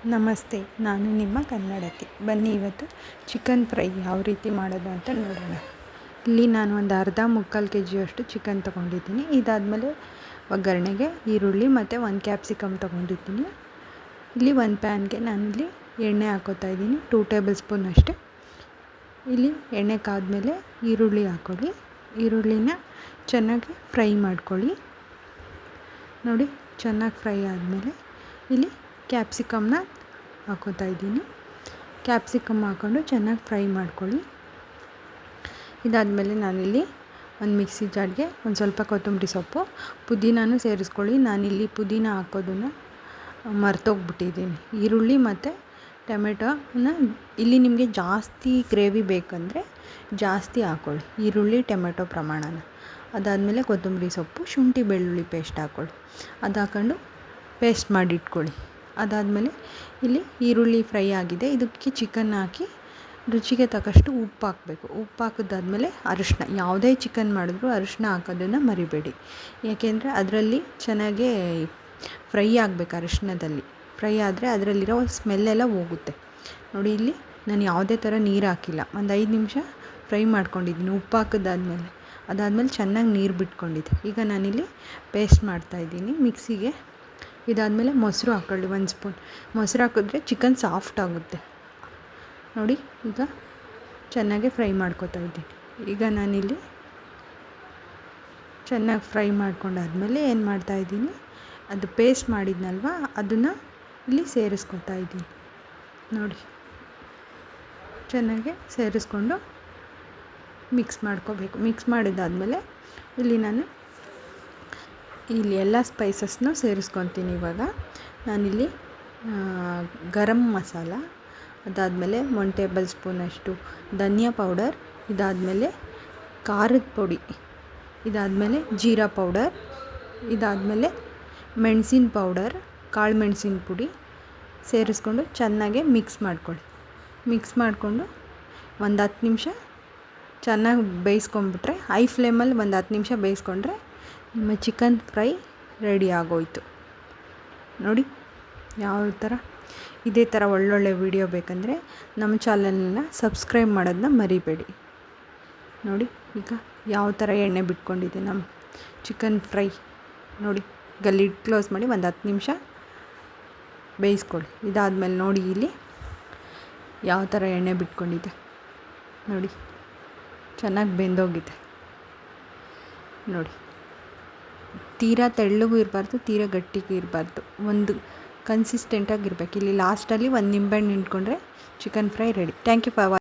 ನಮಸ್ತೆ, ನಾನು ನಿಮ್ಮ ಕನ್ನಡತಿ. ಬನ್ನಿ ಇವತ್ತು ಚಿಕನ್ ಫ್ರೈ ಯಾವ ರೀತಿ ಮಾಡೋದು ಅಂತ ನೋಡೋಣ. ಇಲ್ಲಿ ನಾನು ಒಂದು ಅರ್ಧ ಮುಕ್ಕಾಲು kg ಚಿಕನ್ ತೊಗೊಂಡಿದ್ದೀನಿ. ಇದಾದಮೇಲೆ ಒಗ್ಗರಣೆಗೆ ಈರುಳ್ಳಿ ಮತ್ತು ಒಂದು ಕ್ಯಾಪ್ಸಿಕಮ್ ತೊಗೊಂಡಿದ್ದೀನಿ. ಇಲ್ಲಿ ಒಂದು ಪ್ಯಾನ್ಗೆ ನಾನಿಲ್ಲಿ ಎಣ್ಣೆ ಹಾಕೋತಾ ಇದ್ದೀನಿ, 2 ಟೇಬಲ್ ಸ್ಪೂನ್ ಅಷ್ಟೇ. ಇಲ್ಲಿ ಎಣ್ಣೆ ಕಾದ್ಮೇಲೆ ಈರುಳ್ಳಿ ಹಾಕ್ಕೊಳ್ಳಿ. ಈರುಳ್ಳಿನ ಚೆನ್ನಾಗಿ ಫ್ರೈ ಮಾಡ್ಕೊಳ್ಳಿ. ನೋಡಿ, ಚೆನ್ನಾಗಿ ಫ್ರೈ ಆದಮೇಲೆ ಇಲ್ಲಿ ಕ್ಯಾಪ್ಸಿಕಮ್ನ ಹಾಕೋತಾ ಇದ್ದೀನಿ. ಕ್ಯಾಪ್ಸಿಕಮ್ ಹಾಕ್ಕೊಂಡು ಚೆನ್ನಾಗಿ ಫ್ರೈ ಮಾಡ್ಕೊಳ್ಳಿ. ಇದಾದಮೇಲೆ ನಾನಿಲ್ಲಿ ಒಂದು ಮಿಕ್ಸಿ ಜಾರ್ಗೆ ಒಂದು ಸ್ವಲ್ಪ ಕೊತ್ತಂಬರಿ ಸೊಪ್ಪು, ಪುದೀನೂ ಸೇರಿಸ್ಕೊಳ್ಳಿ. ನಾನಿಲ್ಲಿ ಪುದೀನ ಹಾಕೋದನ್ನು ಮರ್ತೋಗ್ಬಿಟ್ಟಿದ್ದೀನಿ. ಈರುಳ್ಳಿ ಮತ್ತು ಟೊಮೆಟೊನ ಇಲ್ಲಿ ನಿಮಗೆ ಜಾಸ್ತಿ ಗ್ರೇವಿ ಬೇಕಂದರೆ ಜಾಸ್ತಿ ಹಾಕ್ಕೊಳ್ಳಿ, ಈರುಳ್ಳಿ ಟೊಮೆಟೊ ಪ್ರಮಾಣನ. ಅದಾದಮೇಲೆ ಕೊತ್ತಂಬರಿ ಸೊಪ್ಪು, ಶುಂಠಿ ಬೆಳ್ಳುಳ್ಳಿ ಪೇಸ್ಟ್ ಹಾಕ್ಕೊಳ್ಳಿ. ಅದು ಹಾಕ್ಕೊಂಡು ಪೇಸ್ಟ್ ಮಾಡಿ ಇಟ್ಕೊಳ್ಳಿ. ಅದಾದಮೇಲೆ ಇಲ್ಲಿ ಈರುಳ್ಳಿ ಫ್ರೈ ಆಗಿದೆ, ಇದಕ್ಕೆ ಚಿಕನ್ ಹಾಕಿ ರುಚಿಗೆ ತಕ್ಕಷ್ಟು ಉಪ್ಪು ಹಾಕಬೇಕು. ಉಪ್ಪು ಹಾಕಿದಾದ್ಮೇಲೆ ಅರಿಶಿನ, ಯಾವುದೇ ಚಿಕನ್ ಮಾಡಿದ್ರೂ ಅರಿಶಿನ ಹಾಕೋದನ್ನು ಮರಿಬೇಡಿ. ಏಕೆಂದರೆ ಅದರಲ್ಲಿ ಚೆನ್ನಾಗೇ ಫ್ರೈ ಆಗಬೇಕು. ಅರಿಶಿನದಲ್ಲಿ ಫ್ರೈ ಆದರೆ ಅದರಲ್ಲಿರೋ ಸ್ಮೆಲ್ಲೆಲ್ಲ ಹೋಗುತ್ತೆ. ನೋಡಿ, ಇಲ್ಲಿ ನಾನು ಯಾವುದೇ ಥರ ನೀರು ಹಾಕಿಲ್ಲ, ಒಂದು 5 ನಿಮಿಷ ಫ್ರೈ ಮಾಡ್ಕೊಂಡಿದ್ದೀನಿ ಉಪ್ಪು ಹಾಕಿದಾದ್ಮೇಲೆ. ಅದಾದಮೇಲೆ ಚೆನ್ನಾಗಿ ನೀರು ಬಿಟ್ಕೊಂಡಿದ್ದೆ. ಈಗ ನಾನಿಲ್ಲಿ ಪೇಸ್ಟ್ ಮಾಡ್ತಾಯಿದ್ದೀನಿ ಮಿಕ್ಸಿಗೆ. ಇದಾದಮೇಲೆ ಮೊಸರು ಹಾಕ್ಕೊಳ್ಳಿ, 1 ಸ್ಪೂನ್ ಮೊಸರು ಹಾಕಿದ್ರೆ ಚಿಕನ್ ಸಾಫ್ಟ್ ಆಗುತ್ತೆ. ನೋಡಿ, ಈಗ ಚೆನ್ನಾಗಿ ಫ್ರೈ ಮಾಡ್ಕೊತಾ ಇದ್ದೀನಿ. ಈಗ ನಾನಿಲ್ಲಿ ಚೆನ್ನಾಗಿ ಫ್ರೈ ಮಾಡ್ಕೊಂಡಾದ್ಮೇಲೆ ಏನು ಮಾಡ್ತಾಯಿದ್ದೀನಿ, ಅದು ಪೇಸ್ಟ್ ಮಾಡಿದ್ನಲ್ವ ಅದನ್ನು ಇಲ್ಲಿ ಸೇರಿಸ್ಕೊತಾ ಇದ್ದೀನಿ. ನೋಡಿ, ಚೆನ್ನಾಗಿ ಸೇರಿಸ್ಕೊಂಡು ಮಿಕ್ಸ್ ಮಾಡ್ಕೋಬೇಕು. ಮಿಕ್ಸ್ ಮಾಡಿದಾದಮೇಲೆ ಇಲ್ಲಿ ನಾನು ಎಲ್ಲ ಸ್ಪೈಸಸ್ನೂ ಸೇರಿಸ್ಕೊತೀನಿ. ಇವಾಗ ನಾನಿಲ್ಲಿ ಗರಂ ಮಸಾಲ, ಅದಾದಮೇಲೆ 1 ಟೇಬಲ್ ಸ್ಪೂನಷ್ಟು ಧನಿಯಾ ಪೌಡರ್, ಇದಾದಮೇಲೆ ಖಾರದ ಪುಡಿ, ಇದಾದಮೇಲೆ ಜೀರಾ ಪೌಡರ್, ಇದಾದಮೇಲೆ ಮೆಣಸಿನ ಪೌಡರ್, ಕಾಳು ಮೆಣಸಿನ ಪುಡಿ ಸೇರಿಸ್ಕೊಂಡು ಚೆನ್ನಾಗಿ ಮಿಕ್ಸ್ ಮಾಡ್ಕೊಳ್ಳಿ. ಮಿಕ್ಸ್ ಮಾಡಿಕೊಂಡು ಒಂದು 10 ನಿಮಿಷ ಚೆನ್ನಾಗಿ ಬೇಯಿಸ್ಕೊಂಬಿಟ್ರೆ, ಹೈ ಫ್ಲೇಮಲ್ಲಿ ಒಂದು 10 ನಿಮಿಷ ಬೇಯಿಸ್ಕೊಂಡ್ರೆ ನಿಮ್ಮ ಚಿಕನ್ ಫ್ರೈ ರೆಡಿ ಆಗೋಯಿತು. ನೋಡಿ ಯಾವ ಥರ. ಇದೇ ಥರ ಒಳ್ಳೊಳ್ಳೆ ವಿಡಿಯೋ ಬೇಕಂದರೆ ನಮ್ಮ ಚಾನಲನ್ನು ಸಬ್ಸ್ಕ್ರೈಬ್ ಮಾಡೋದನ್ನ ಮರಿಬೇಡಿ. ನೋಡಿ, ಈಗ ಯಾವ ಥರ ಎಣ್ಣೆ ಬಿಟ್ಕೊಂಡಿದೆ ನಮ್ಮ ಚಿಕನ್ ಫ್ರೈ. ನೋಡಿ, ಈಗ ಲಿಡ್ ಕ್ಲೋಸ್ ಮಾಡಿ ಒಂದು 10 ನಿಮಿಷ ಬೇಯಿಸ್ಕೊಳ್ಳಿ. ಇದಾದಮೇಲೆ ನೋಡಿ, ಇಲ್ಲಿ ಯಾವ ಥರ ಎಣ್ಣೆ ಬಿಟ್ಕೊಂಡಿದೆ. ನೋಡಿ, ಚೆನ್ನಾಗಿ ಬೆಂದೋಗಿದೆ. ನೋಡಿ, ತೀರಾ ತೆಳ್ಳಗೂ ಇರಬಾರ್ದು, ತೀರಾ ಗಟ್ಟಿಗೂ ಇರಬಾರ್ದು, ಒಂದು ಕನ್ಸಿಸ್ಟೆಂಟಾಗಿರ್ಬೇಕು. ಇಲ್ಲಿ ಲಾಸ್ಟಲ್ಲಿ ಒಂದು ನಿಂಬೆಹಣ್ಣು ಹಿಂಡ್ಕೊಂಡ್ರೆ chicken fry ready. Thank you for